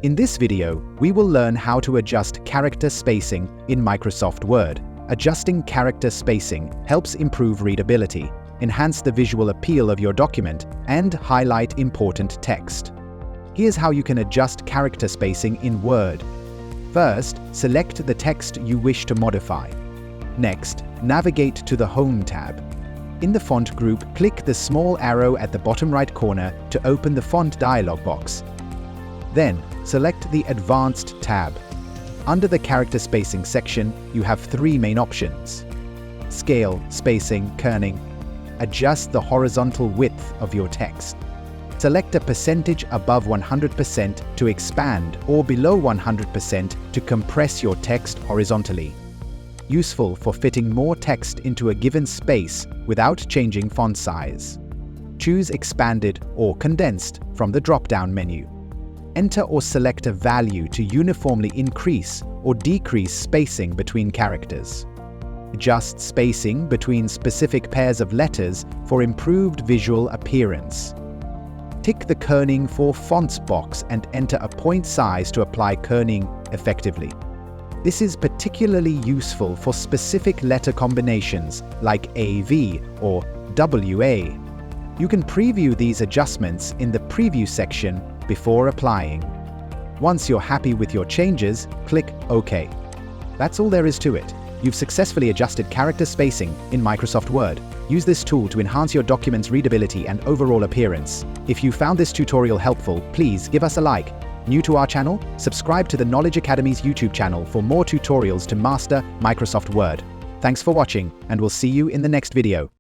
In this video, we will learn how to adjust character spacing in Microsoft Word. Adjusting character spacing helps improve readability, enhance the visual appeal of your document, and highlight important text. Here's how you can adjust character spacing in Word. First, select the text you wish to modify. Next, navigate to the Home tab. In the font group, click the small arrow at the bottom right corner to open the font dialog box. Then, select the Advanced tab. Under the character spacing section, you have three main options: scale, spacing, kerning. Adjust the horizontal width of your text. Select a percentage above 100% to expand or below 100% to compress your text horizontally. Useful for fitting more text into a given space without changing font size. Choose Expanded or Condensed from the drop-down menu. Enter or select a value to uniformly increase or decrease spacing between characters. Adjust spacing between specific pairs of letters for improved visual appearance. Tick the Kerning for Fonts box and enter a point size to apply kerning effectively. This is particularly useful for specific letter combinations like AV or WA. You can preview these adjustments in the Preview section before applying. Once you're happy with your changes, click OK. That's all there is to it. You've successfully adjusted character spacing in Microsoft Word. Use this tool to enhance your document's readability and overall appearance. If you found this tutorial helpful, please give us a like. New to our channel? Subscribe to the Knowledge Academy's YouTube channel for more tutorials to master Microsoft Word. Thanks for watching, and we'll see you in the next video.